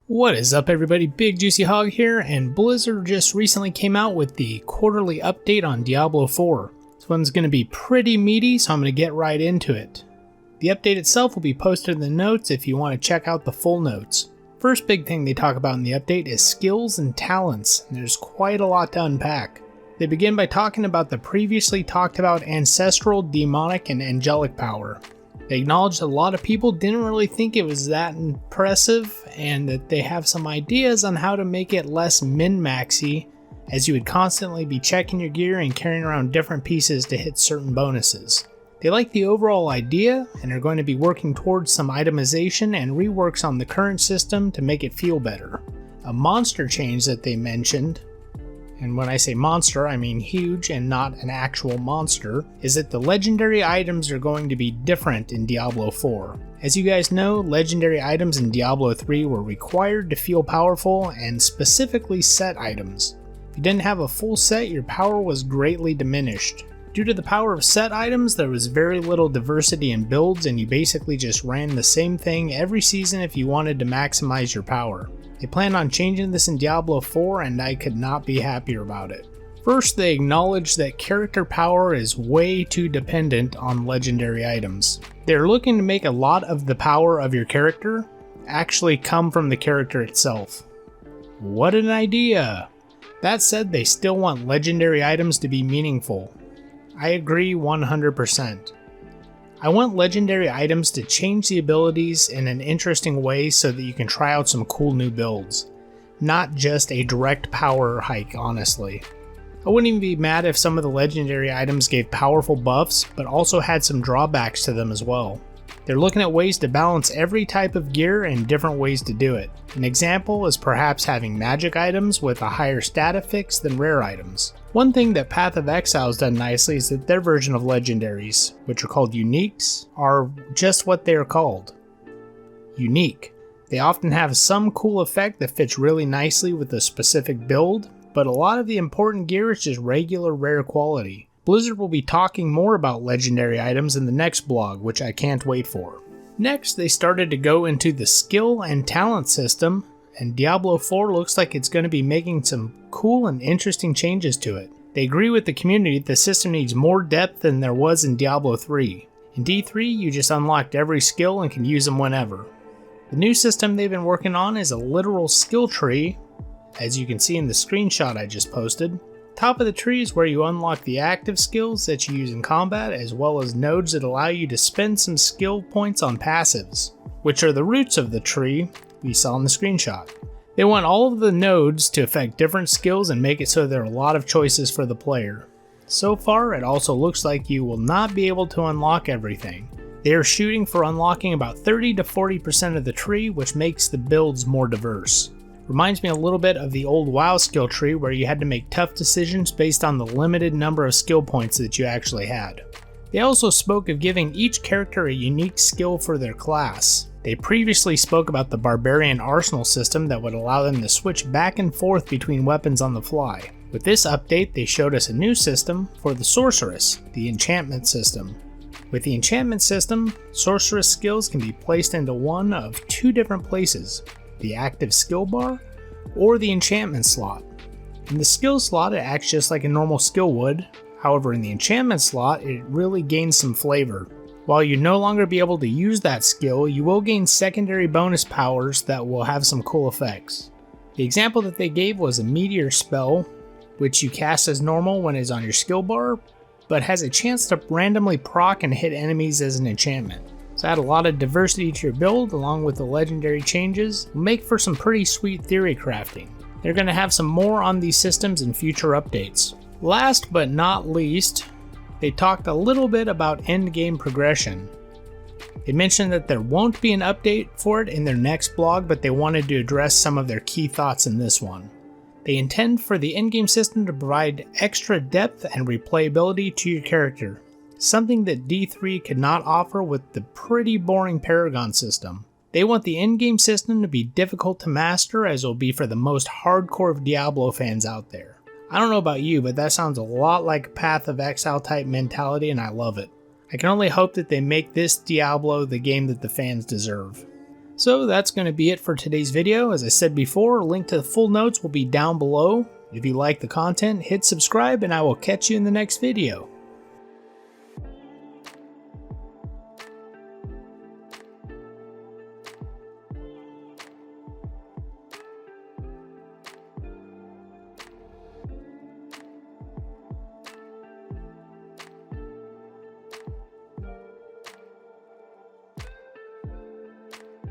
What is up, everybody? Bigjuicyhog here, and Blizzard just recently came out with the quarterly update on Diablo 4. This one's going to be pretty meaty, so I'm going to get right into it. The update itself will be posted in the notes if you want to check out the full notes. First big thing they talk about in the update is skills and talents, and there's quite a lot to unpack. They begin by talking about the previously talked about ancestral, demonic, and angelic power. They acknowledged a lot of people didn't really think it was that impressive, and that they have some ideas on how to make it less min-maxy, as you would constantly be checking your gear and carrying around different pieces to hit certain bonuses. They like the overall idea, and are going to be working towards some itemization and reworks on the current system to make it feel better. A monster change that they mentioned, and when I say monster, I mean huge and not an actual monster, is that the legendary items are going to be different in Diablo 4. As you guys know, legendary items in Diablo 3 were required to feel powerful, and specifically set items. If you didn't have a full set, your power was greatly diminished. Due to the power of set items, there was very little diversity in builds, and you basically just ran the same thing every season if you wanted to maximize your power. They plan on changing this in Diablo 4, and I could not be happier about it. First, they acknowledge that character power is way too dependent on legendary items. They're looking to make a lot of the power of your character actually come from the character itself. What an idea! That said, they still want legendary items to be meaningful. I agree 100%. I want legendary items to change the abilities in an interesting way so that you can try out some cool new builds. Not just a direct power hike, honestly. I wouldn't even be mad if some of the legendary items gave powerful buffs, but also had some drawbacks to them as well. They're looking at ways to balance every type of gear and different ways to do it. An example is perhaps having magic items with a higher stat affix than rare items. One thing that Path of Exile has done nicely is that their version of legendaries, which are called uniques, are just what they are called. Unique. They often have some cool effect that fits really nicely with a specific build, but a lot of the important gear is just regular rare quality. Blizzard will be talking more about legendary items in the next blog, which I can't wait for. Next, they started to go into the skill and talent system, and Diablo 4 looks like it's going to be making some cool and interesting changes to it. They agree with the community that the system needs more depth than there was in Diablo 3. In D3, you just unlocked every skill and can use them whenever. The new system they've been working on is a literal skill tree, as you can see in the screenshot I just posted. Top of the tree is where you unlock the active skills that you use in combat, as well as nodes that allow you to spend some skill points on passives, which are the roots of the tree we saw in the screenshot. They want all of the nodes to affect different skills and make it so there are a lot of choices for the player. So far, it also looks like you will not be able to unlock everything. They are shooting for unlocking about 30 to 40% of the tree, which makes the builds more diverse. Reminds me a little bit of the old WoW skill tree where you had to make tough decisions based on the limited number of skill points that you actually had. They also spoke of giving each character a unique skill for their class. They previously spoke about the Barbarian Arsenal system that would allow them to switch back and forth between weapons on the fly. With this update, they showed us a new system for the Sorceress, the enchantment system. With the enchantment system, Sorceress skills can be placed into one of two different places: the active skill bar, or the enchantment slot. In the skill slot, it acts just like a normal skill would. However, in the enchantment slot, it really gains some flavor. While you no longer be able to use that skill, you will gain secondary bonus powers that will have some cool effects. The example that they gave was a meteor spell, which you cast as normal when it's on your skill bar, but has a chance to randomly proc and hit enemies as an enchantment. So add a lot of diversity to your build, along with the legendary changes, will make for some pretty sweet theory crafting. They're going to have some more on these systems in future updates. Last but not least, they talked a little bit about endgame progression. They mentioned that there won't be an update for it in their next blog, but they wanted to address some of their key thoughts in this one. They intend for the endgame system to provide extra depth and replayability to your character, something that D3 could not offer with the pretty boring Paragon system. They want the endgame system to be difficult to master, as it will be for the most hardcore of Diablo fans out there. I don't know about you, but that sounds a lot like a Path of Exile type mentality, and I love it. I can only hope that they make this Diablo the game that the fans deserve. So that's going to be it for today's video. As I said before, a link to the full notes will be down below. If you like the content, hit subscribe and I will catch you in the next video.